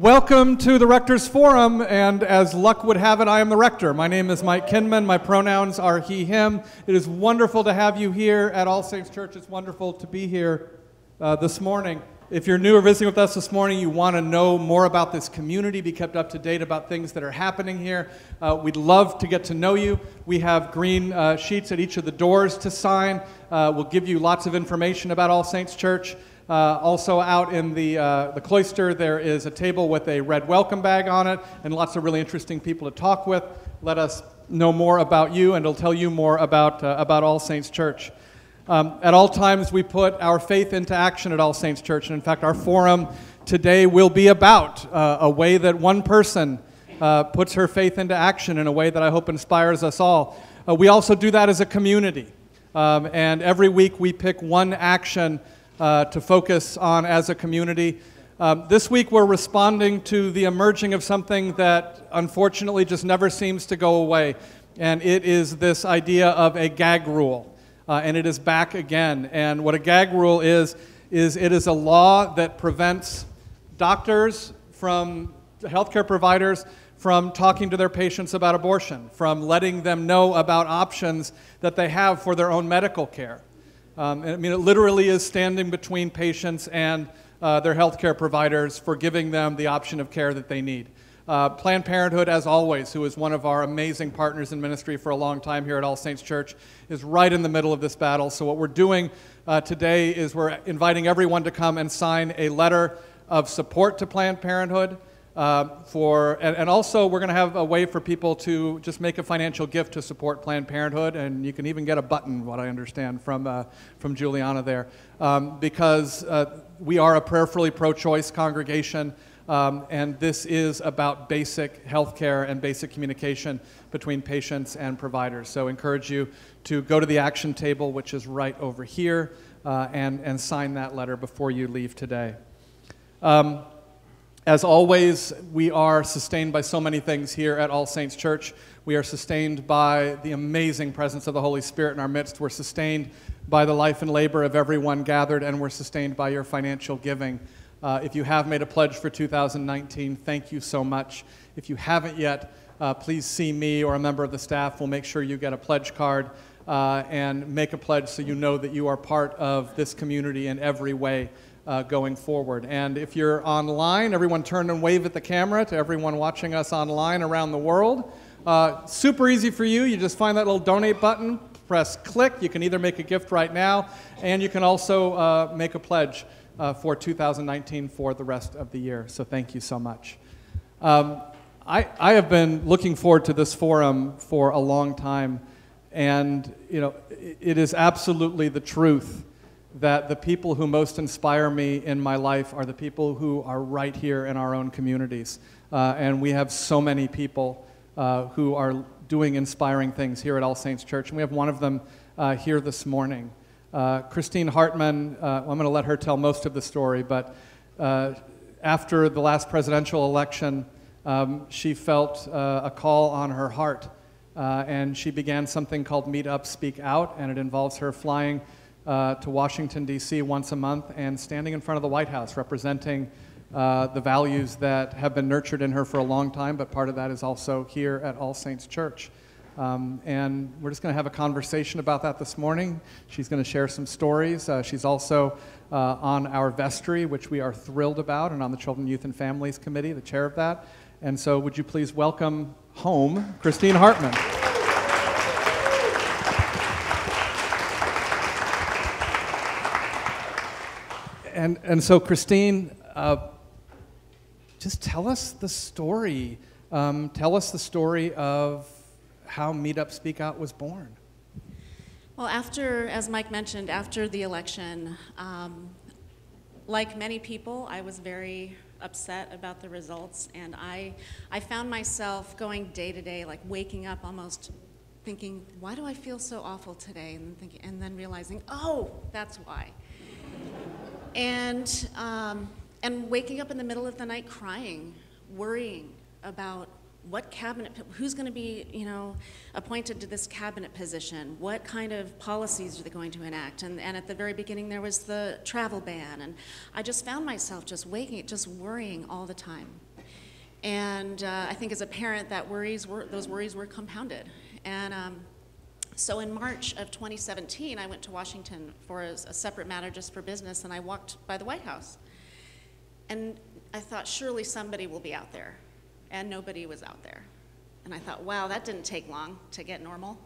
Welcome to the Rector's Forum, and as luck would have it, I am the Rector. My name is Mike Kinman. My pronouns are he, him. It is wonderful to have you here at All Saints Church. It's wonderful to be here this morning. If you're new or visiting with us this morning, you want to know more about this community, be kept up to date about things that are happening here, we'd love to get to know you. We have green sheets at each of the doors to sign. We'll give you lots of information about All Saints Church. Also out in the cloister, there is a table with a red welcome bag on it and lots of really interesting people to talk with. Let us know more about you, and it'll tell you more about All Saints Church. At all times, we put our faith into action at All Saints Church, and in fact, our forum today will be about a way that one person puts her faith into action in a way that I hope inspires us all. We also do that as a community, and every week we pick one action to focus on as a community. This week we're responding to the emerging of something that unfortunately just never seems to go away, and it is this idea of a gag rule, and it is back again. And what a gag rule is it is a law that prevents doctors from healthcare providers from talking to their patients about abortion, from letting them know about options that they have for their own medical care. I mean, it literally is standing between patients and their healthcare providers for giving them the option of care that they need. Planned Parenthood, as always, who is one of our amazing partners in ministry for a long time here at All Saints Church, is right in the middle of this battle. So what we're doing today is we're inviting everyone to come and sign a letter of support to Planned Parenthood. And also we're going to have a way for people to just make a financial gift to support Planned Parenthood, and you can even get a button, what I understand, from Juliana there, because we are a prayerfully pro-choice congregation, and this is about basic health care and basic communication between patients and providers. So I encourage you to go to the action table, which is right over here, and sign that letter before you leave today. As always, we are sustained by so many things here at All Saints Church. We are sustained by the amazing presence of the Holy Spirit in our midst. We're sustained by the life and labor of everyone gathered, and we're sustained by your financial giving. If you have made a pledge for 2019, thank you so much. If you haven't yet, please see me or a member of the staff. We'll make sure you get a pledge card and make a pledge so you know that you are part of this community in every way. Going forward. And if you're online, everyone turn and wave at the camera to everyone watching us online around the world. Super easy for you. You just find that little donate button, press click. You can either make a gift right now, and you can also make a pledge for 2019 for the rest of the year. So thank you so much. I have been looking forward to this forum for a long time, and it is absolutely the truth that the people who most inspire me in my life are the people who are right here in our own communities. And we have so many people who are doing inspiring things here at All Saints Church, and we have one of them here this morning. Christine Hartman, I'm going to let her tell most of the story, but after the last presidential election, she felt a call on her heart, and she began something called Meet Up, Speak Out, and it involves her flying to Washington, D.C. once a month and standing in front of the White House representing the values that have been nurtured in her for a long time, but part of that is also here at All Saints Church. And we're just going to have a conversation about that this morning. She's going to share some stories. She's also on our vestry, which we are thrilled about, and on the Children, Youth, and Families Committee, the chair of that. And so would you please welcome home Christine Hartman. And so, Christine, just tell us the story. Tell us the story of how Meet Up, Speak Out was born. Well, as Mike mentioned, after the election, like many people, I was very upset about the results, and I found myself going day to day, like waking up almost thinking, why do I feel so awful today? And then realizing, oh, that's why. And waking up in the middle of the night crying, worrying about who's going to be, appointed to this cabinet position? What kind of policies are they going to enact? And at the very beginning, there was the travel ban. And I just found myself just worrying all the time. And I think as a parent, those worries were compounded. And so in March of 2017, I went to Washington for a separate matter just for business, and I walked by the White House. And I thought, surely somebody will be out there. And nobody was out there. And I thought, wow, that didn't take long to get normal.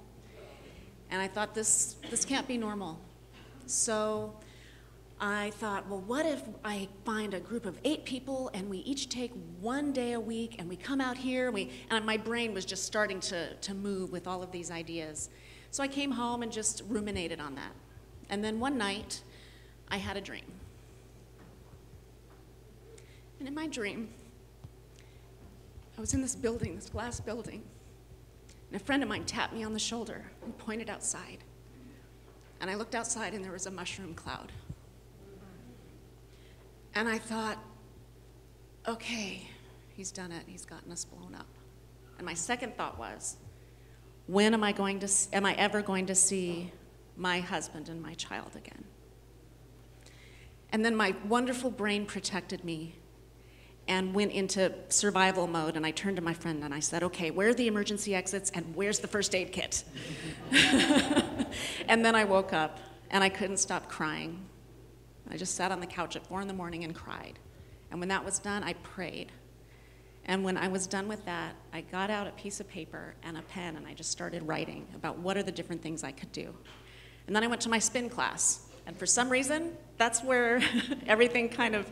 And I thought, this can't be normal. So I thought, well, what if I find a group of 8 people and we each take 1 day a week and we come out here, and my brain was just starting to move with all of these ideas. So I came home and just ruminated on that. And then one night, I had a dream. And in my dream, I was in this building, this glass building, and a friend of mine tapped me on the shoulder and pointed outside. And I looked outside, and there was a mushroom cloud. And I thought, okay, he's done it. He's gotten us blown up. And my second thought was, when am I ever going to see my husband and my child again? And then my wonderful brain protected me and went into survival mode, and I turned to my friend and I said, okay, where are the emergency exits and where's the first aid kit? And then I woke up and I couldn't stop crying. I just sat on the couch at 4 in the morning and cried. And when that was done, I prayed. And when I was done with that, I got out a piece of paper and a pen and I just started writing about what are the different things I could do. And then I went to my spin class. And for some reason, that's where everything kind of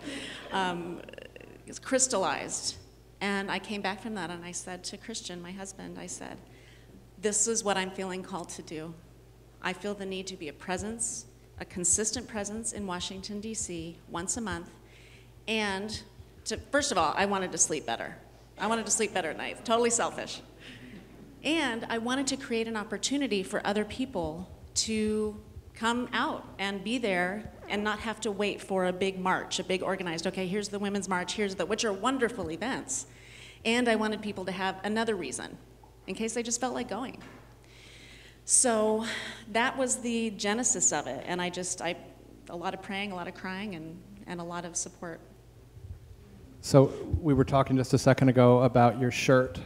is crystallized. And I came back from that and I said to Christian, my husband, I said, this is what I'm feeling called to do. I feel the need to be a presence, a consistent presence in Washington, D.C. once a month. And first of all, I wanted to sleep better. I wanted to sleep better at night, totally selfish. And I wanted to create an opportunity for other people to come out and be there and not have to wait for a big march, a big organized, okay, here's the Women's March, which are wonderful events. And I wanted people to have another reason in case they just felt like going. So that was the genesis of it. And a lot of praying, a lot of crying, and a lot of support. So we were talking just a second ago about your shirt,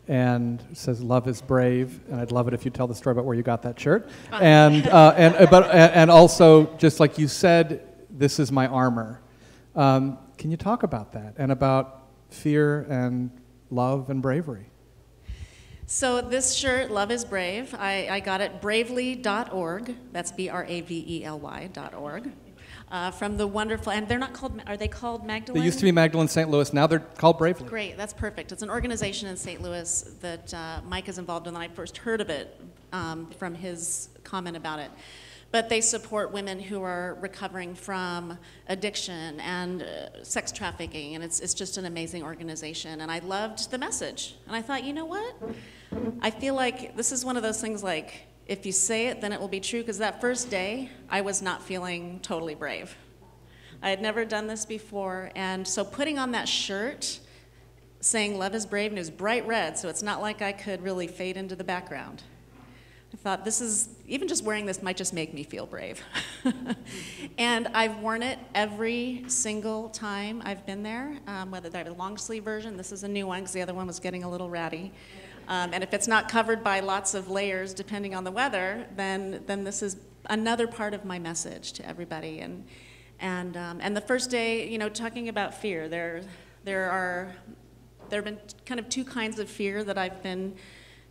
and it says "Love is brave," and I'd love it if you tell the story about where you got that shirt, and also just like you said, this is my armor. Can you talk about that and about fear and love and bravery? So this shirt, Love is Brave, I got it bravely.org. That's BRAVELY.org. From the wonderful, and they're not called, are they called Magdalene? They used to be Magdalene St. Louis, now they're called Bravely. Great, that's perfect. It's an organization in St. Louis that Mike is involved in, and I first heard of it from his comment about it. But they support women who are recovering from addiction and sex trafficking, and it's just an amazing organization. And I loved the message, and I thought, you know what? I feel like this is one of those things like, if you say it, then it will be true, because that first day, I was not feeling totally brave. I had never done this before, and so putting on that shirt saying Love is Brave, and it was bright red, so it's not like I could really fade into the background. I thought, even just wearing this might just make me feel brave. And I've worn it every single time I've been there, whether I have a long sleeve version. This is a new one, because the other one was getting a little ratty. And if it's not covered by lots of layers, depending on the weather, then this is another part of my message to everybody. And the first day, talking about fear, there have been kind of two kinds of fear that I've been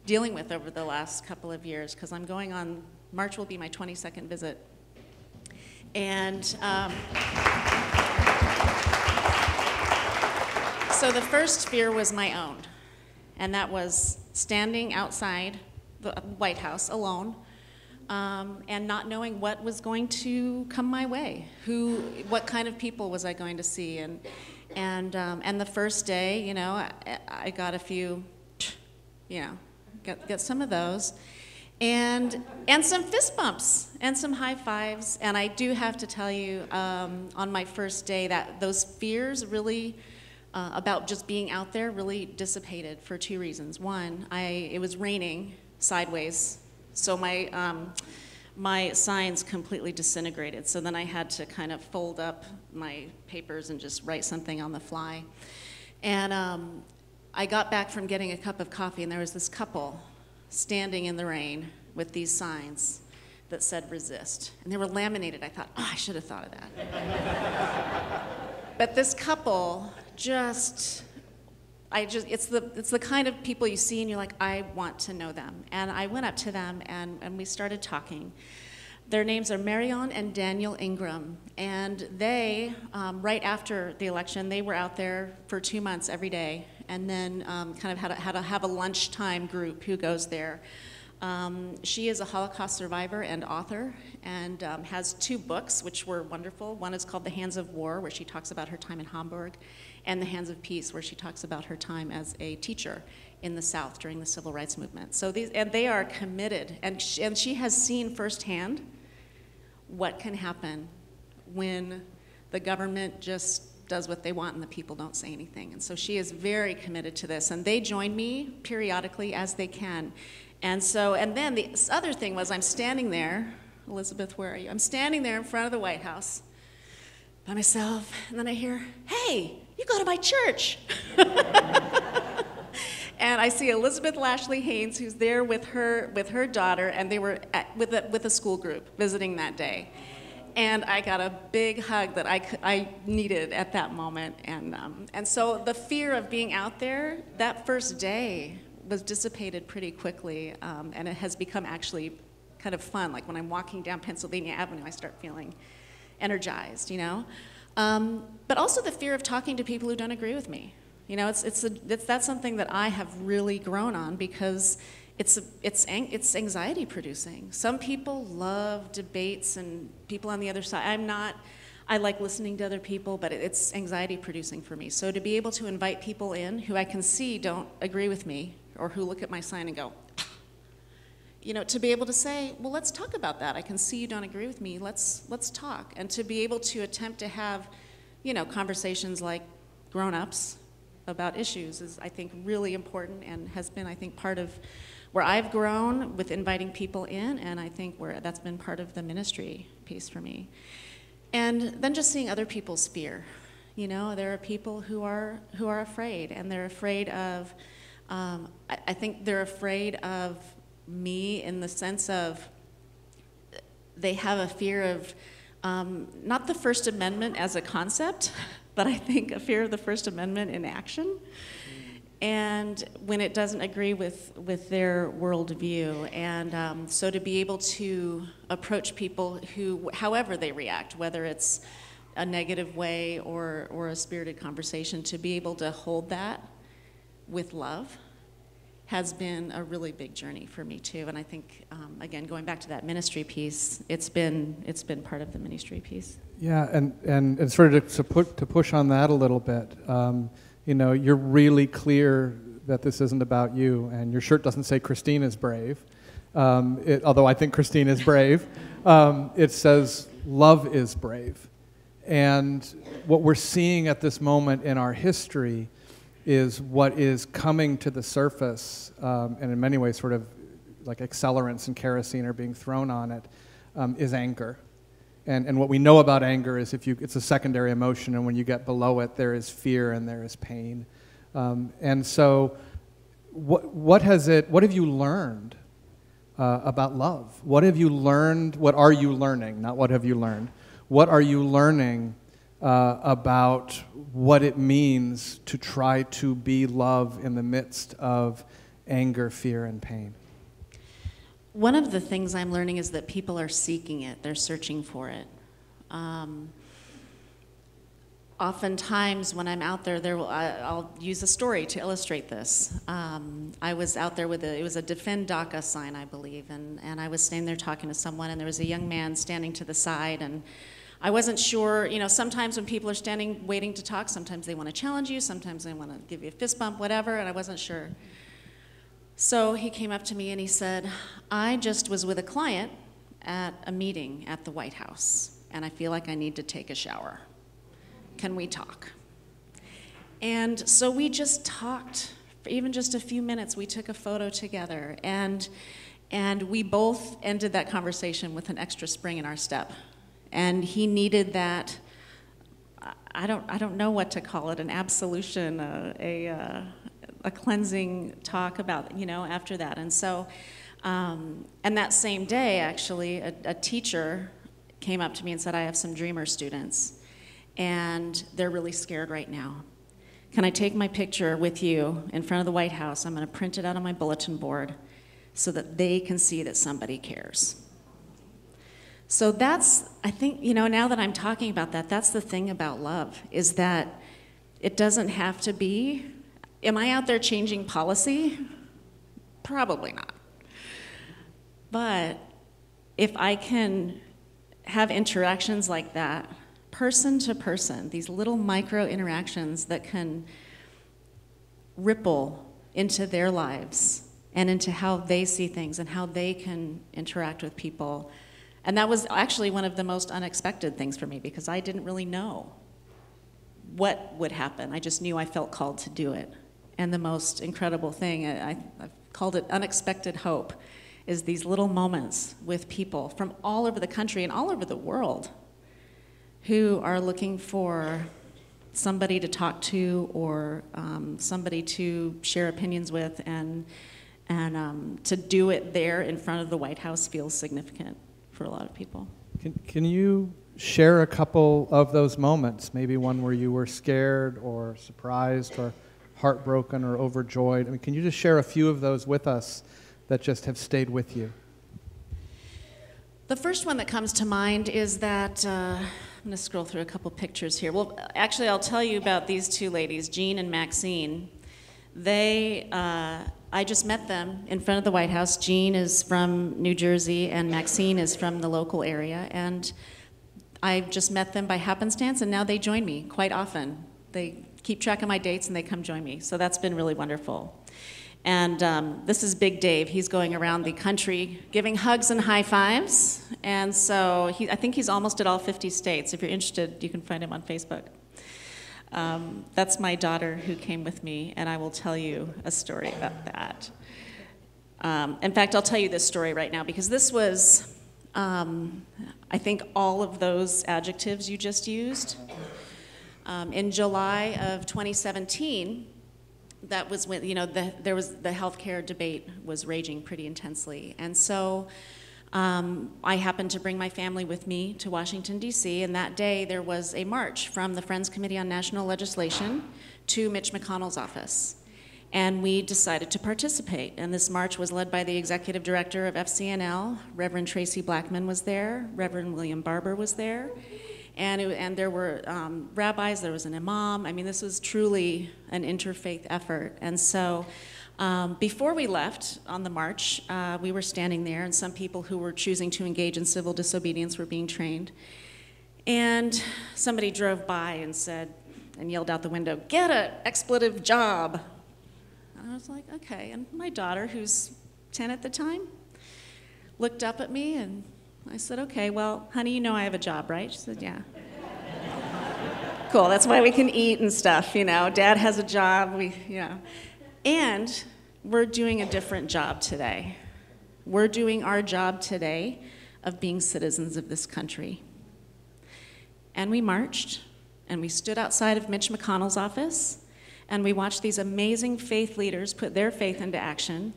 dealing with over the last couple of years, because I'm going on, March will be my 22nd visit. And so the first fear was my own. And that was standing outside the White House alone and not knowing what was going to come my way. What kind of people was I going to see? And the first day, I got a few, get some of those. And some fist bumps and some high fives. And I do have to tell you, on my first day, that those fears really about just being out there really dissipated for two reasons. One, it was raining sideways, so my signs completely disintegrated. So then I had to kind of fold up my papers and just write something on the fly. And I got back from getting a cup of coffee, and there was this couple standing in the rain with these signs that said resist. And they were laminated. I thought, oh, I should have thought of that. But this couple it's the kind of people you see and you're like, I want to know them. And I went up to them and we started talking. Their names are Marion and Daniel Ingram. And they, right after the election, they were out there for 2 months every day, and then kind of had to have a lunchtime group who goes there. She is a Holocaust survivor and author, and has 2 books which were wonderful. One is called The Hands of War, where she talks about her time in Hamburg, and The Hands of Peace, where she talks about her time as a teacher in the South during the Civil Rights Movement. So they are committed, and she has seen firsthand what can happen when the government just does what they want and the people don't say anything. And so she is very committed to this, and they join me periodically as they can. And then the other thing was, I'm standing there, Elizabeth, where are you? I'm standing there in front of the White House by myself, and then I hear, hey, you go to my church. And I see Elizabeth Lashley Haynes, who's there with her daughter, and they were with a school group visiting that day. And I got a big hug that I needed at that moment. And so the fear of being out there, that first day, was dissipated pretty quickly, and it has become actually kind of fun. Like when I'm walking down Pennsylvania Avenue, I start feeling energized, you know? But also the fear of talking to people who don't agree with me. You know, that's something that I have really grown on, because it's anxiety producing. Some people love debates and people on the other side. I like listening to other people, but it's anxiety producing for me. So to be able to invite people in who I can see don't agree with me, or who look at my sign and go, you know, to be able to say, well, let's talk about that. I can see you don't agree with me. Let's talk. And to be able to attempt to have, you know, conversations like grown-ups about issues is, I think, really important, and has been, I think, part of where I've grown with inviting people in, and I think that's been part of the ministry piece for me. And then just seeing other people's fear. You know, there are people who are afraid, and they're afraid of, I think they're afraid of me in the sense of they have a fear of, not the First Amendment as a concept, but I think a fear of the First Amendment in action. And when it doesn't agree with their worldview. And so to be able to approach people who, however they react, whether it's a negative way or a spirited conversation, to be able to hold that with love has been a really big journey for me too. And I think, again, going back to that ministry piece, it's been part of the ministry piece. Yeah, and sort of to push on that a little bit, you know, you're really clear that this isn't about you, and your shirt doesn't say Christine is brave, although I think Christine is brave. It says love is brave. And what we're seeing at this moment in our history is what is coming to the surface, and in many ways sort of like accelerants and kerosene are being thrown on it, is anger. And what we know about anger is it's a secondary emotion, and when you get below it, there is fear and there is pain. And so what have you learned about love? What have you learned? What are you learning? Not what have you learned. What are you learning about what it means to try to be love in the midst of anger, fear, and pain? One of the things I'm learning is that people are seeking it. They're searching for it. Oftentimes when I'm out there, I'll use a story to illustrate this. I was out there it was a Defend DACA sign, I believe, and I was standing there talking to someone, and there was a young man standing to the side, and I wasn't sure, you know, sometimes when people are standing waiting to talk, sometimes they want to challenge you, sometimes they want to give you a fist bump, whatever, and I wasn't sure. So he came up to me and he said, I just was with a client at a meeting at the White House, and I feel like I need to take a shower. Can we talk? And so we just talked for even just a few minutes. We took a photo together, and we both ended that conversation with an extra spring in our step. And he needed that, I don't know what to call it, an absolution, a cleansing talk about, after that. And so, and that same day, actually, a teacher came up to me and said, I have some Dreamer students, and they're really scared right now. Can I take my picture with you in front of the White House? I'm going to print it out on my bulletin board so that they can see that somebody cares. So that's, I think, now that I'm talking about that, that's the thing about love, is that it doesn't have to be, am I out there changing policy? Probably not. But if I can have interactions like that, person to person, these little micro interactions that can ripple into their lives and into how they see things and how they can interact with people. And that was actually one of the most unexpected things for me, because I didn't really know what would happen. I just knew I felt called to do it. And the most incredible thing, I've called it unexpected hope, is these little moments with people from all over the country and all over the world who are looking for somebody to talk to, or somebody to share opinions with, and to do it there in front of the White House feels significant for a lot of people. Can you share a couple of those moments? Maybe one where you were scared or surprised or heartbroken or overjoyed. I mean, can you just share a few of those with us that just have stayed with you? The first one that comes to mind is that, I'm going to scroll through a couple pictures here. Well, actually, I'll tell you about these two ladies, Jean and Maxine. I just met them in front of the White House. Jean is from New Jersey, and Maxine is from the local area. And I just met them by happenstance, and now they join me quite often. They keep track of my dates, and they come join me. So that's been really wonderful. And this is Big Dave. He's going around the country giving hugs and high fives. And so I think he's almost at all 50 states. If you're interested, you can find him on Facebook. That's my daughter who came with me, and I will tell you a story about that. In fact, I'll tell you this story right now, because this was, I think, all of those adjectives you just used. In July of 2017, that was when, there was the healthcare debate was raging pretty intensely. And so I happened to bring my family with me to Washington, D.C., and that day there was a march from the Friends Committee on National Legislation to Mitch McConnell's office. And we decided to participate. And this march was led by the executive director of FCNL. Reverend Tracy Blackman was there. Reverend William Barber was there. And there were rabbis, there was an imam. I mean, this was truly an interfaith effort. And so before we left on the march, we were standing there, and some people who were choosing to engage in civil disobedience were being trained. And somebody drove by and said, and yelled out the window, "Get an expletive job." And I was like, okay. And my daughter, who's 10 at the time, looked up at me, and I said, okay, well, honey, you know I have a job, right? She said, yeah. Cool, that's why we can eat and stuff, Dad has a job, And we're doing a different job today. We're doing our job today of being citizens of this country. And we marched, and we stood outside of Mitch McConnell's office, and we watched these amazing faith leaders put their faith into action.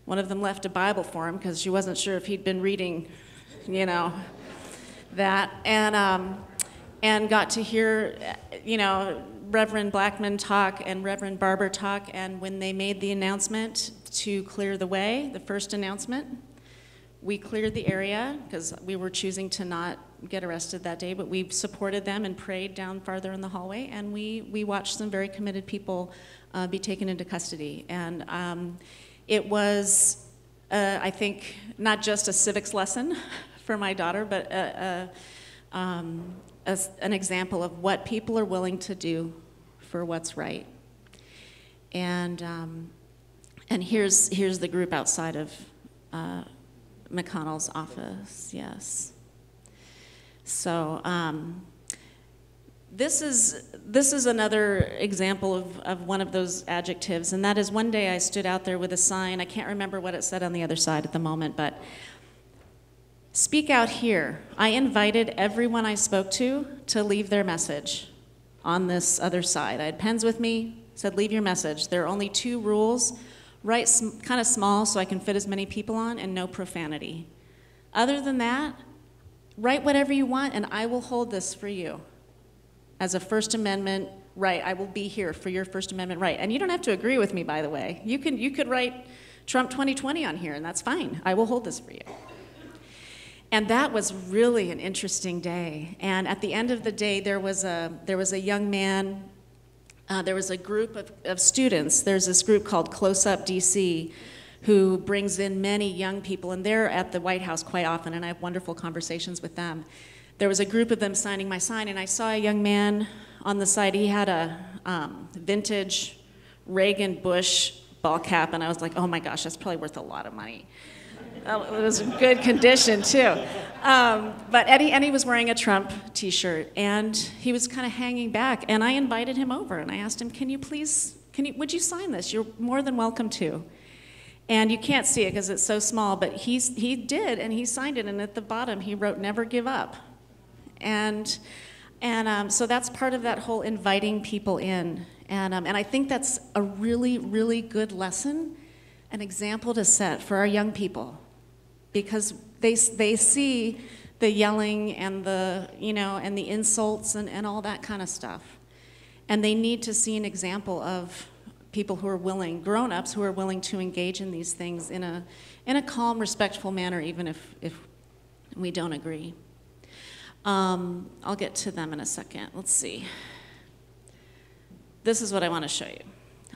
One of them left a Bible for him because she wasn't sure if he'd been reading that, and got to hear, Reverend Blackman talk and Reverend Barber talk, and when they made the announcement to clear the way, the first announcement, we cleared the area because we were choosing to not get arrested that day, but we supported them and prayed down farther in the hallway, and we watched some very committed people be taken into custody. And it was, I think, not just a civics lesson for my daughter, but an example of what people are willing to do for what's right. And here's the group outside of McConnell's office. Yes. So This is another example of one of those adjectives, and that is one day I stood out there with a sign. I can't remember what it said on the other side at the moment, but speak out here. I invited everyone I spoke to leave their message on this other side. I had pens with me, said leave your message. There are only 2 rules. Write kind of small so I can fit as many people on, and no profanity. Other than that, write whatever you want, and I will hold this for you as a First Amendment right. I will be here for your First Amendment right. And you don't have to agree with me, by the way. You could write Trump 2020 on here, and that's fine. I will hold this for you. And that was really an interesting day. And at the end of the day, there was a young man. There was a group of students. There's this group called Close Up DC, who brings in many young people, and they're at the White House quite often, and I have wonderful conversations with them. There was a group of them signing my sign, and I saw a young man on the side. He had a vintage Reagan Bush ball cap, and I was like, oh my gosh, that's probably worth a lot of money. It was in good condition, too. But he was wearing a Trump t-shirt, and he was kind of hanging back, and I invited him over, and I asked him, would you sign this? You're more than welcome to. And you can't see it because it's so small, but he did, and he signed it, and at the bottom he wrote, never give up. And so that's part of that whole inviting people in. And I think that's a really, really good lesson, an example to set for our young people, because they see the yelling and the insults and all that kind of stuff. And they need to see an example of people who are willing, grown-ups who are willing to engage in these things in a calm, respectful manner, even if we don't agree. I'll get to them in a second. Let's see. This is what I want to show you.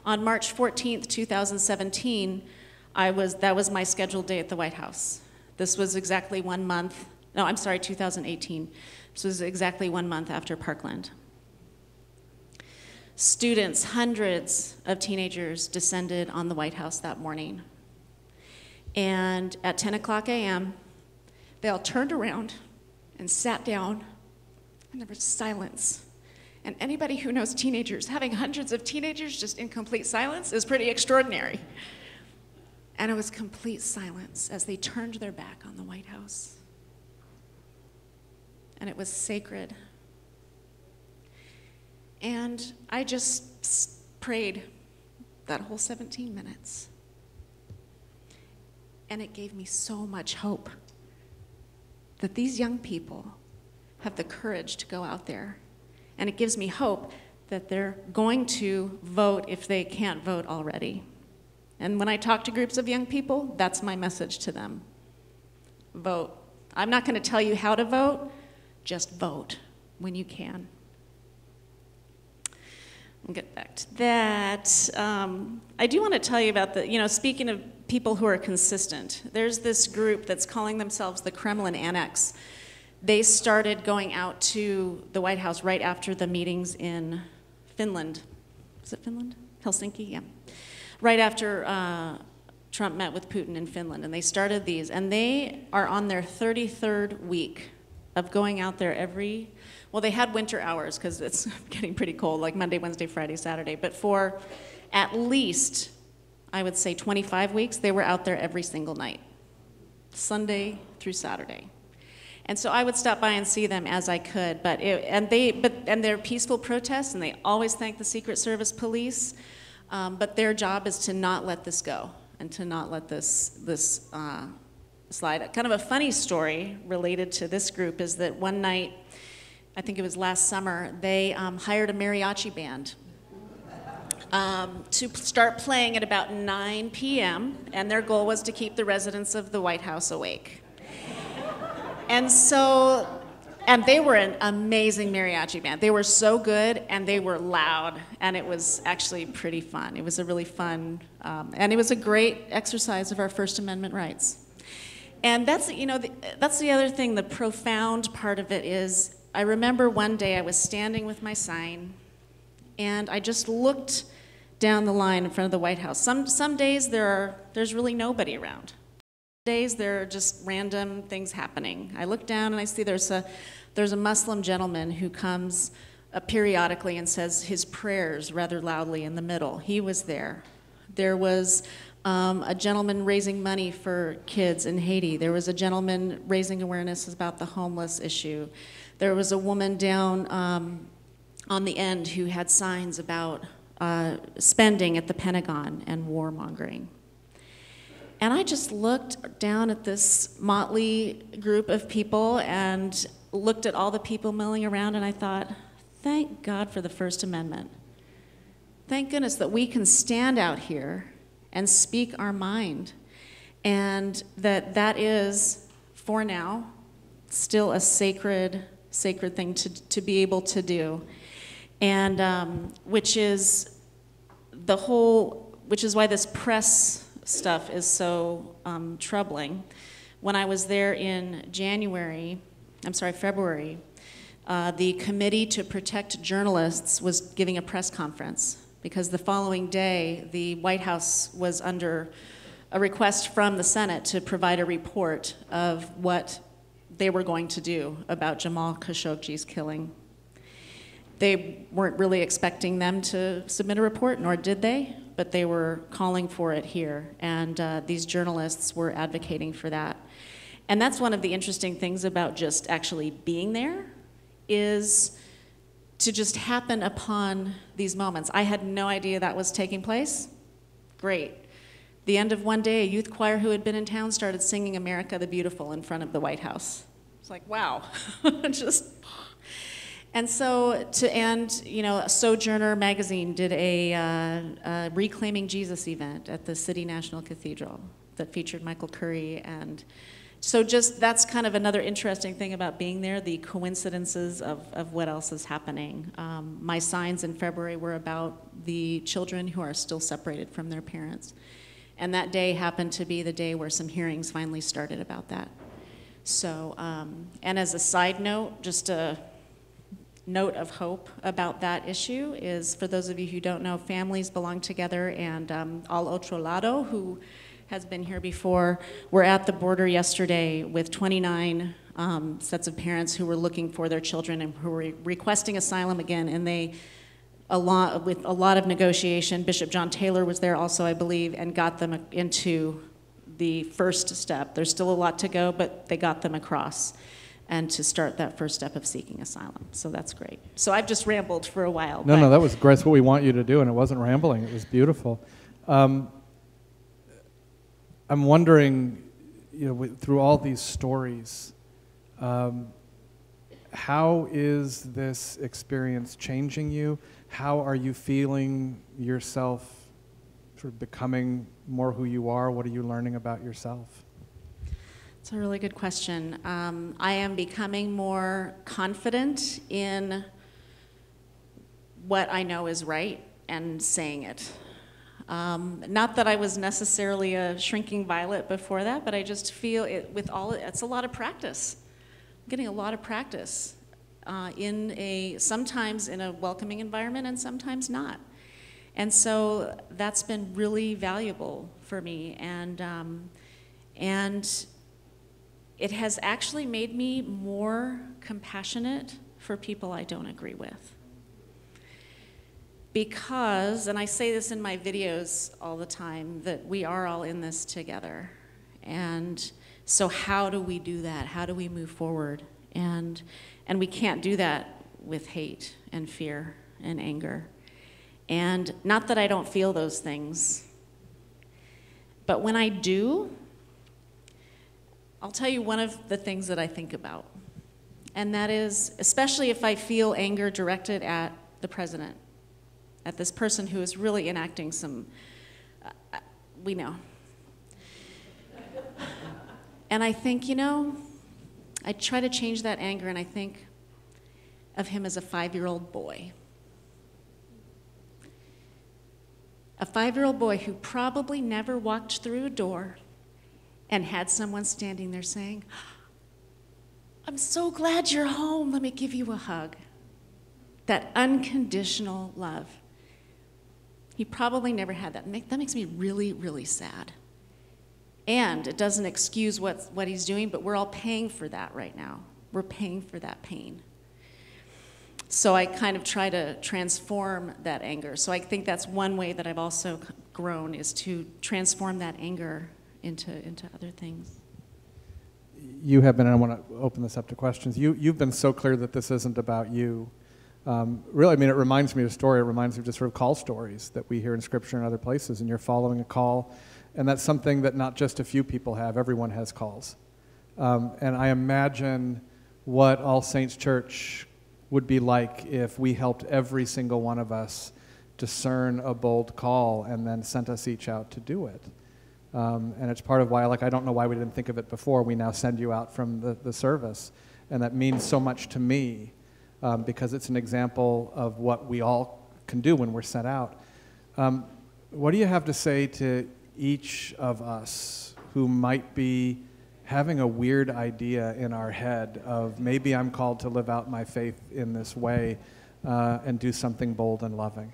On March 14th, 2017, that was my scheduled day at the White House. This was exactly 1 month. No, I'm sorry, 2018. This was exactly 1 month after Parkland. Students, hundreds of teenagers descended on the White House that morning. And at 10 o'clock a.m., they all turned around and sat down, and there was silence. And anybody who knows teenagers, having hundreds of teenagers just in complete silence is pretty extraordinary. And it was complete silence as they turned their back on the White House. And it was sacred. And I just prayed that whole 17 minutes. And it gave me so much hope that these young people have the courage to go out there. And it gives me hope that they're going to vote if they can't vote already. And when I talk to groups of young people, that's my message to them. Vote. I'm not going to tell you how to vote, just vote when you can. We'll get back to that. I do want to tell you about speaking of people who are consistent, there's this group that's calling themselves the Kremlin Annex. They started going out to the White House right after the meetings in Finland. Is it Finland? Helsinki? Yeah. Right after Trump met with Putin in Finland, and they started these. And they are on their 33rd week of going out there well, they had winter hours because it's getting pretty cold, like Monday, Wednesday, Friday, Saturday. But for at least, I would say 25 weeks, they were out there every single night, Sunday through Saturday. And so I would stop by and see them as I could, and they're peaceful protests, and they always thank the Secret Service police, but their job is to not let this go and to not let this slide. Kind of a funny story related to this group is that one night, I think it was last summer, they hired a mariachi band to start playing at about 9 p.m., and their goal was to keep the residents of the White House awake. And they were an amazing mariachi band. They were so good, and they were loud, and it was actually pretty fun. It was a really fun, and it was a great exercise of our First Amendment rights. And that's the other thing, the profound part of it is, I remember one day I was standing with my sign, and I just looked down the line in front of the White House. Some days there's really nobody around. Days there are just random things happening. I look down and I see there's a Muslim gentleman who comes periodically and says his prayers rather loudly in the middle. He was there. There was a gentleman raising money for kids in Haiti. There was a gentleman raising awareness about the homeless issue. There was a woman down on the end who had signs about spending at the Pentagon and warmongering. And I just looked down at this motley group of people and looked at all the people milling around, and I thought, thank God for the First Amendment. Thank goodness that we can stand out here and speak our mind, and that is, for now, still a sacred thing to be able to do, and which is why this press stuff is so troubling. When I was there in February, the Committee to Protect Journalists was giving a press conference because the following day, the White House was under a request from the Senate to provide a report of what they were going to do about Jamal Khashoggi's killing. They weren't really expecting them to submit a report, nor did they, but they were calling for it here, and these journalists were advocating for that. And that's one of the interesting things about just actually being there, is to just happen upon these moments. I had no idea that was taking place. Great. The end of one day, a youth choir who had been in town started singing America the Beautiful in front of the White House. It's like, wow. And so to end, Sojourner magazine did a Reclaiming Jesus event at the City National Cathedral that featured Michael Curry. And so that's kind of another interesting thing about being there, the coincidences of what else is happening. My signs in February were about the children who are still separated from their parents. And that day happened to be the day where some hearings finally started about that. So, and as a side note, just a note of hope about that issue is, for those of you who don't know, Families Belong Together and Al Otro Lado, who has been here before, were at the border yesterday with 29 sets of parents who were looking for their children and who were requesting asylum again, and with a lot of negotiation, Bishop John Taylor was there also, I believe, and got them into the first step. There's still a lot to go, but they got them across, and to start that first step of seeking asylum. So that's great. So I've just rambled for a while. No, that was great. That's what we want you to do, and it wasn't rambling. It was beautiful. I'm wondering, through all these stories, how is this experience changing you? How are you feeling yourself sort of becoming more who you are? What are you learning about yourself? It's a really good question. I am becoming more confident in what I know is right and saying it. Not that I was necessarily a shrinking violet before that, but I just feel it's a lot of practice. I'm getting a lot of practice sometimes in a welcoming environment and sometimes not. And so that's been really valuable for me, and it has actually made me more compassionate for people I don't agree with. Because, and I say this in my videos all the time, that we are all in this together. And so how do we do that? How do we move forward? And we can't do that with hate and fear and anger. And not that I don't feel those things, but when I do, I'll tell you one of the things that I think about. And that is, especially if I feel anger directed at the president, at this person who is really enacting some, we know. And I think, I try to change that anger, and I think of him as a 5-year-old boy. A 5-year-old boy who probably never walked through a door and had someone standing there saying, "I'm so glad you're home, let me give you a hug." That unconditional love. He probably never had that. That makes me really, really sad. And it doesn't excuse what he's doing, but we're all paying for that right now. We're paying for that pain. so I kind of try to transform that anger. So I think that's one way that I've also grown, is to transform that anger into other things. You have been, and I want to open this up to questions, you've been so clear that this isn't about you. Really, I mean, it reminds me of a story. It reminds me of just sort of call stories that we hear in Scripture and other places, and you're following a call, and that's something that not just a few people have. Everyone has calls. And I imagine what All Saints Church would be like if we helped every single one of us discern a bold call and then sent us each out to do it. And it's part of why, I don't know why we didn't think of it before. We now send you out from the service, and that means so much to me. Because it's an example of what we all can do when we're sent out. What do you have to say to each of us who might be having a weird idea in our head of maybe I'm called to live out my faith in this way and do something bold and loving?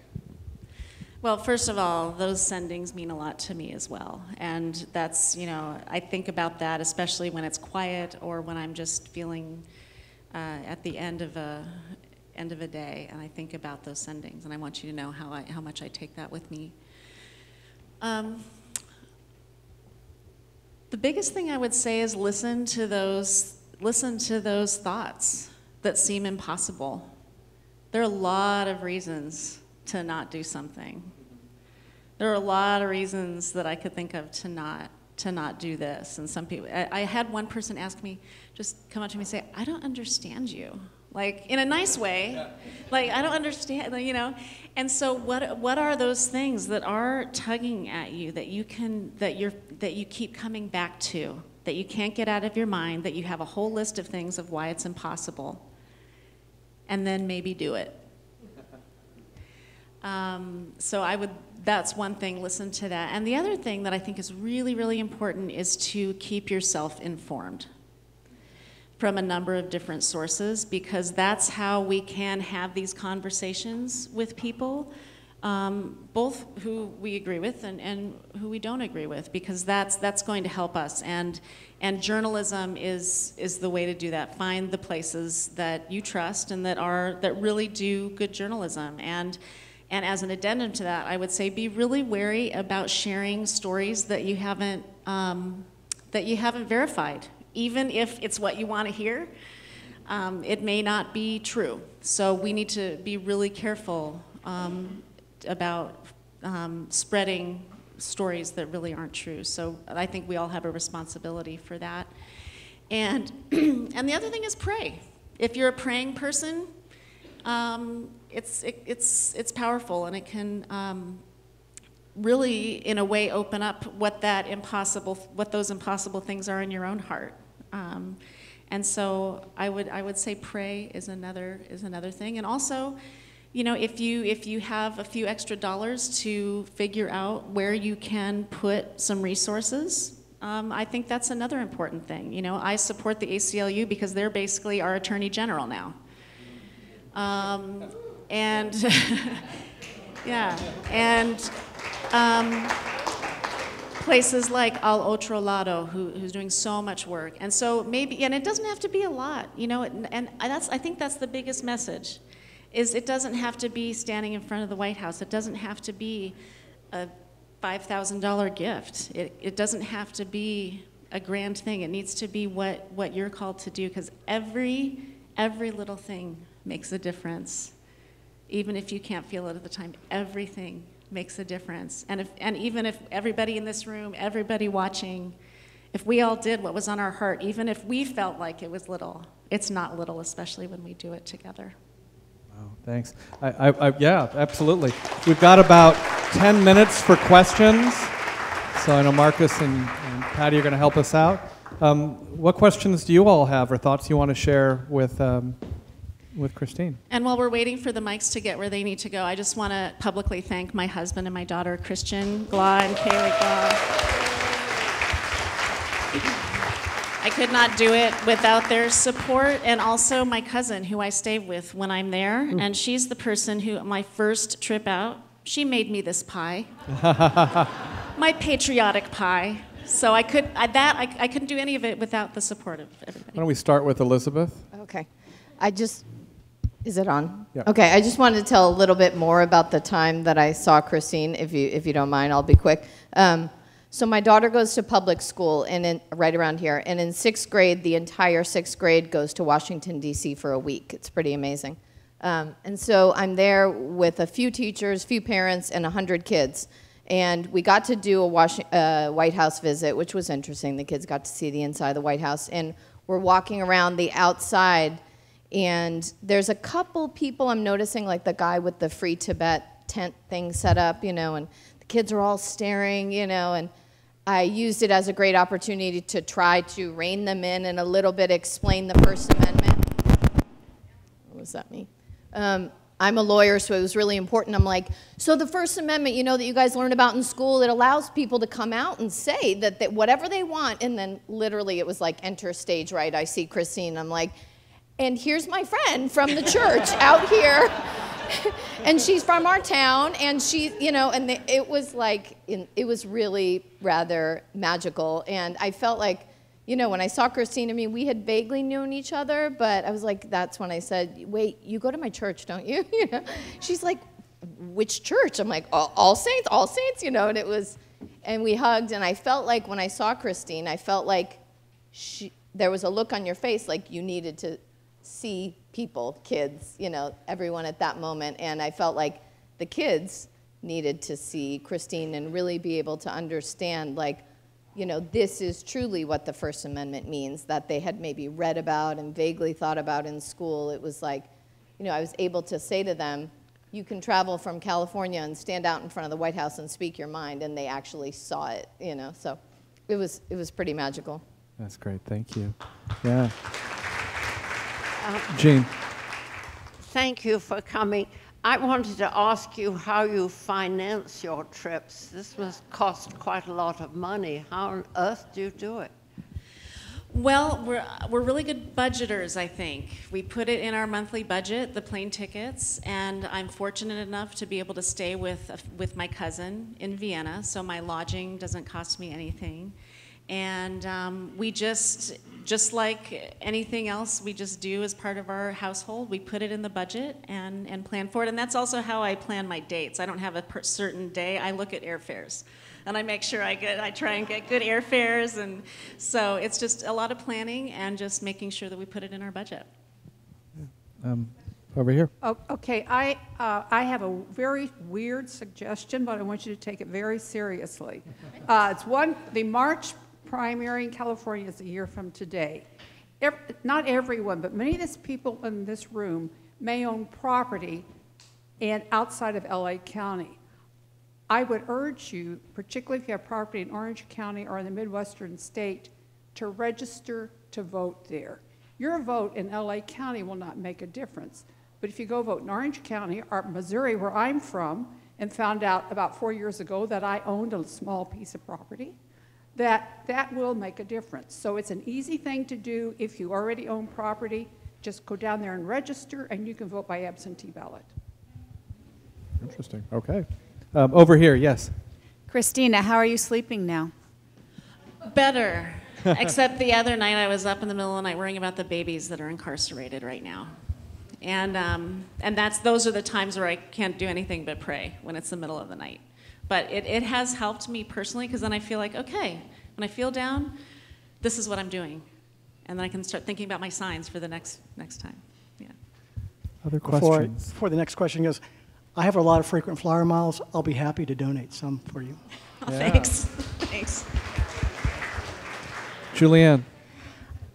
Well, first of all, those sendings mean a lot to me as well. And that's, I think about that, especially when it's quiet or when I'm just feeling at the end of a day, and I think about those sendings, and I want you to know how much I take that with me. The biggest thing I would say is listen to those thoughts that seem impossible. There are a lot of reasons to not do something. There are a lot of reasons that I could think of to not do this. And some people, I had one person ask me, just come up to me and say, I don't understand you. Like, in a nice way. Yeah. Like, I don't understand, And so what are those things that are tugging at you that you keep coming back to, that you can't get out of your mind, that you have a whole list of things of why it's impossible, and then maybe do it. That's one thing, listen to that. And the other thing that I think is really, really important is to keep yourself informed from a number of different sources, because that's how we can have these conversations with people, both who we agree with and who we don't agree with, because that's going to help us. And journalism is the way to do that. Find the places that you trust and that really do good journalism. And as an addendum to that, I would say be really wary about sharing stories that you haven't verified. Even if it's what you want to hear, it may not be true. So we need to be really careful about spreading stories that really aren't true. So I think we all have a responsibility for that. And the other thing is pray. If you're a praying person, it's powerful, and it can really, in a way, open up what those impossible things are in your own heart. And so I would say pray is another thing. And also, if you have a few extra dollars to figure out where you can put some resources, I think that's another important thing. I support the ACLU because they're basically our Attorney General now. And yeah, and places like Al Otro Lado, who's doing so much work, and so maybe, and it doesn't have to be a lot, and I think that's the biggest message, is it doesn't have to be standing in front of the White House. It doesn't have to be a $5,000 gift. It doesn't have to be a grand thing. It needs to be what you're called to do, because every little thing makes a difference. Even if you can't feel it at the time, everything makes a difference. And even if everybody in this room, everybody watching, if we all did what was on our heart, even if we felt like it was little, it's not little, especially when we do it together. Wow, thanks. Yeah, absolutely. We've got about 10 minutes for questions. So I know Marcus and Patty are going to help us out. What questions do you all have, or thoughts you want to share with Christine? And while we're waiting for the mics to get where they need to go, I just want to publicly thank my husband and my daughter, Christian Glah and Kaylee Glah. I could not do it without their support, and also my cousin, who I stay with when I'm there, and she's the person who, my first trip out, she made me this pie, my patriotic pie. So I couldn't do any of it without the support of everybody. Why don't we start with Elizabeth? Okay. Is it on? Yeah. Okay, I just wanted to tell a little bit more about the time that I saw Christine, if you don't mind, I'll be quick. So my daughter goes to public school right around here, and in 6th grade, the entire 6th grade goes to Washington, D.C. for a week. It's pretty amazing. And so I'm there with a few teachers, few parents, and 100 kids. And we got to do a White House visit, which was interesting. The kids got to see the inside of the White House. And we're walking around the outside, and there's a couple people I'm noticing, like the guy with the Free Tibet tent thing set up, and the kids are all staring, and I used it as a great opportunity to try to rein them in and a little bit explain the First Amendment. What was that mean? I'm a lawyer, so it was really important. I'm like, so the First Amendment, that you guys learn about in school, it allows people to come out and say that whatever they want. And then literally it was like, enter stage right. I see Christine. I'm like, and here's my friend from the church out here. And she's from our town. And she, and it was like, it was really rather magical. And I felt like, when I saw Christine, we had vaguely known each other, but I was like, that's when I said, wait, you go to my church, don't you? She's like, which church? I'm like, All Saints, and it was, and we hugged, and I felt like when I saw Christine, I felt like there was a look on your face like you needed to see people, kids, everyone at that moment, and I felt like the kids needed to see Christine and really be able to understand, like, this is truly what the First Amendment means, that they had maybe read about and vaguely thought about in school. It was like, I was able to say to them, you can travel from California and stand out in front of the White House and speak your mind, and they actually saw it, So it was pretty magical. That's great. Thank you. Yeah. Jean. Thank you for coming. I wanted to ask you how you finance your trips. This must cost quite a lot of money. How on earth do you do it? Well, we're really good budgeters, I think. We put it in our monthly budget, the plane tickets, and I'm fortunate enough to be able to stay with my cousin in Vienna, so my lodging doesn't cost me anything. And we just like anything else we just do as part of our household, we put it in the budget and plan for it. And that's also how I plan my dates. I don't have a certain day. I look at airfares. And I make sure I try and get good airfares. And so it's just a lot of planning and just making sure that we put it in our budget. Over here. Oh, okay, I have a very weird suggestion, but I want you to take it very seriously. The March primary in California is a year from today. Not everyone, but many of these people in this room may own property and outside of LA County. I would urge you, particularly if you have property in Orange County or in the Midwestern state, to register to vote there. Your vote in LA County will not make a difference, but if you go vote in Orange County or Missouri, where I'm from, and found out about 4 years ago that I owned a small piece of property, that will make a difference. So it's an easy thing to do. If you already own property, just go down there and register, and you can vote by absentee ballot. Interesting. Okay. Over here, yes. Christina, how are you sleeping now? Better, except the other night I was up in the middle of the night worrying about the babies that are incarcerated right now. And those are the times where I can't do anything but pray, when it's the middle of the night. But it has helped me personally, because then I feel like, okay, when I feel down, this is what I'm doing. And then I can start thinking about my signs for the next time. Yeah. Other questions? Before the next question goes, I have a lot of frequent flyer miles. I'll be happy to donate some for you. Oh, yeah. Thanks. Julianne.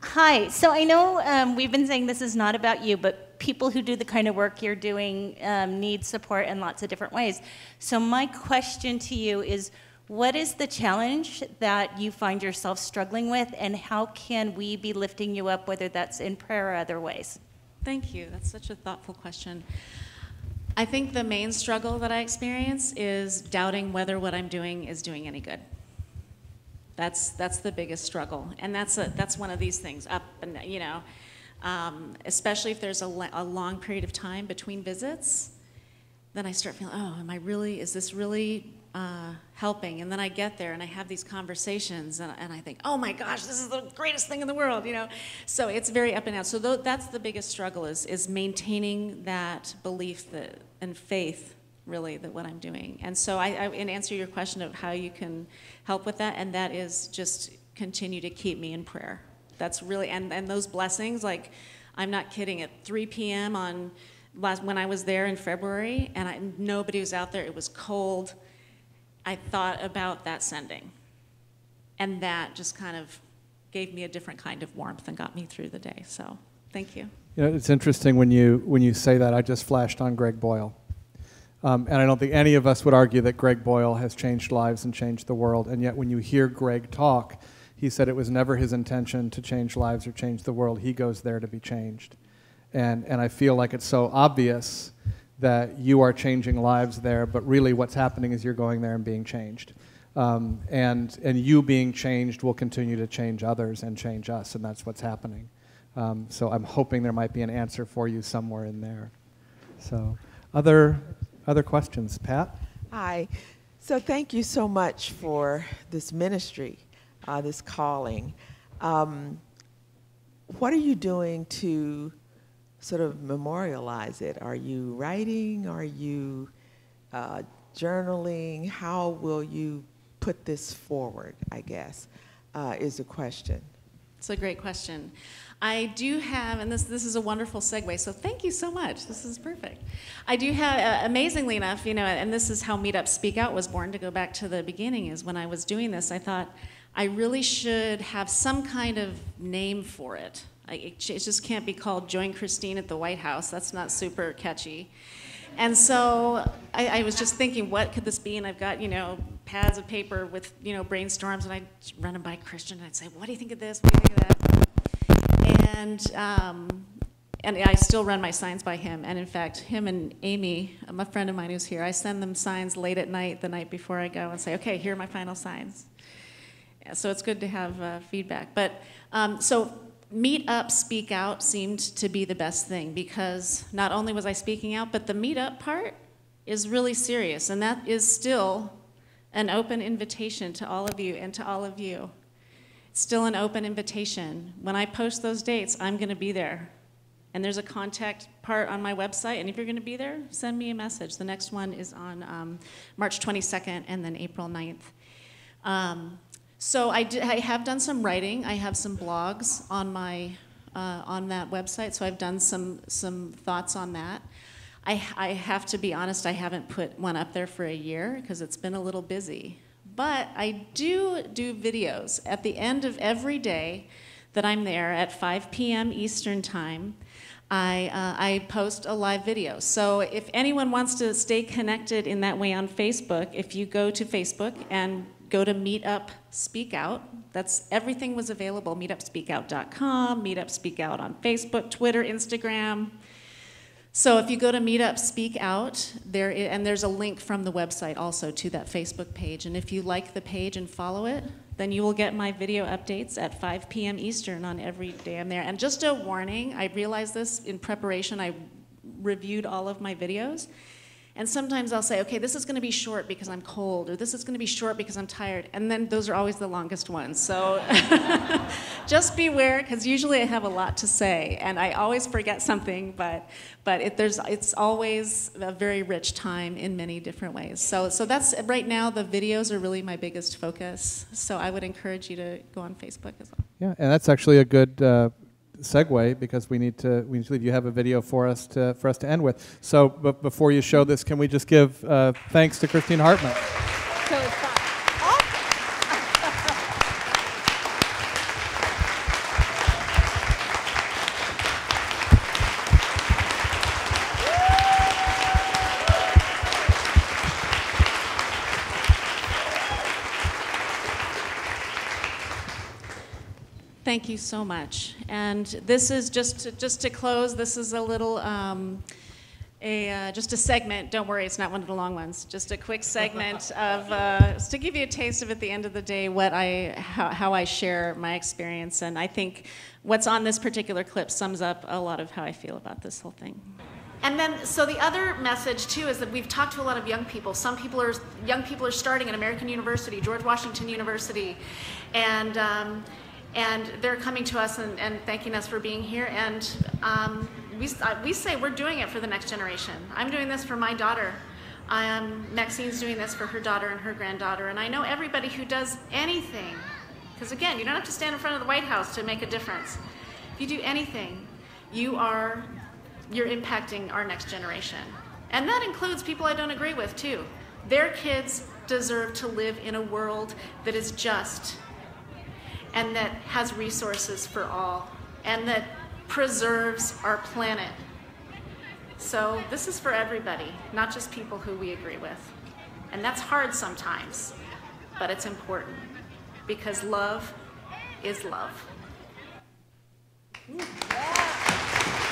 Hi. So I know we've been saying this is not about you, but people who do the kind of work you're doing need support in lots of different ways. So my question to you is, what is the challenge that you find yourself struggling with, and how can we be lifting you up, whether that's in prayer or other ways? Thank you. That's such a thoughtful question. I think the main struggle that I experience is doubting whether what I'm doing is doing any good. That's the biggest struggle, and that's one of these things. Especially if there's a long period of time between visits, then I start feeling, oh, is this really helping, and then I get there and I have these conversations, and I think, oh my gosh, this is the greatest thing in the world, you know. So it's very up and down. So that's the biggest struggle is maintaining that belief and faith, really, that what I'm doing. And so I and answer your question of how you can help with that, and that is just continue to keep me in prayer. That's really, and those blessings, like, I'm not kidding, at 3 p.m. when I was there in February, and nobody was out there, it was cold, I thought about that sending. And that just kind of gave me a different kind of warmth and got me through the day. So thank you. You know, it's interesting when you say that. I just flashed on Greg Boyle. And I don't think any of us would argue that Greg Boyle has changed lives and changed the world. And yet when you hear Greg talk, he said it was never his intention to change lives or change the world. He goes there to be changed. And I feel like it's so obvious that you are changing lives there, but really what's happening is you're going there and being changed. And you being changed will continue to change others and change us, and that's what's happening. So I'm hoping there might be an answer for you somewhere in there. So other questions? Pat? Hi. So thank you so much for this ministry, this calling. What are you doing to sort of memorialize it? Are you writing? Are you journaling? How will you put this forward, I guess, is the question. It's a great question. I do have, and this is a wonderful segue, so thank you so much. This is perfect. I do have, amazingly enough, you know, and this is how Meet Up Speak Out was born, to go back to the beginning, is when I was doing this, I thought I really should have some kind of name for it. It just can't be called Join Christine at the White House. That's not super catchy. And so I was just thinking, what could this be? And I've got, you know, pads of paper with, you know, brainstorms, and I'd run them by Christian, and I'd say, what do you think of this? What do you think of that? And I still run my signs by him. And in fact, him and Amy, a friend of mine who's here, I send them signs late at night, the night before I go, and say, okay, here are my final signs. Yeah, so it's good to have feedback. But so Meet Up, Speak Out seemed to be the best thing, because not only was I speaking out, but the meet up part is really serious, and that is still an open invitation to all of you and to all of you. It's still an open invitation. When I post those dates, I'm going to be there. And there's a contact part on my website, and if you're going to be there, send me a message. The next one is on March 22nd and then April 9th. So I have done some writing. I have some blogs on my on that website. So I've done some thoughts on that. I have to be honest, I haven't put one up there for a year because it's been a little busy. But I do videos at the end of every day that I'm there at 5 p.m. Eastern Time. I post a live video. So if anyone wants to stay connected in that way on Facebook, if you go to Facebook and go to Meet Up Speak Out. That's everything was available. meetupspeakout.com, Meet Up Speak Out on Facebook, Twitter, Instagram. So if you go to Meet Up Speak Out, there's a link from the website also to that Facebook page. And if you like the page and follow it, then you will get my video updates at 5 p.m. Eastern on every day I'm there. And just a warning, I realized this in preparation. I reviewed all of my videos. And sometimes I'll say, okay, this is going to be short because I'm cold, or this is going to be short because I'm tired. And then those are always the longest ones. So just beware, because usually I have a lot to say, and I always forget something, but it's always a very rich time in many different ways. So that's, right now, the videos are really my biggest focus. So I would encourage you to go on Facebook as well. Yeah, and that's actually a good segue, because we need to leave. You have a video for us to end with. So, but before you show this, can we just give thanks to Christine Hartman? So it's fine. Thank you so much. And this is just to close. This is a little just a segment. Don't worry, it's not one of the long ones. Just a quick segment of just to give you a taste of, at the end of the day, how I share my experience. And I think what's on this particular clip sums up a lot of how I feel about this whole thing. And then, so the other message too is that we've talked to a lot of young people. Young people are starting at American University, George Washington University, and they're coming to us and thanking us for being here. And we say we're doing it for the next generation. I'm doing this for my daughter. Maxine's doing this for her daughter and her granddaughter. And I know everybody who does anything, because again, you don't have to stand in front of the White House to make a difference. If you do anything, you're impacting our next generation. And that includes people I don't agree with too. Their kids deserve to live in a world that is just and that has resources for all and that preserves our planet. So this is for everybody, not just people who we agree with. And that's hard sometimes, but it's important because love is love. Yeah.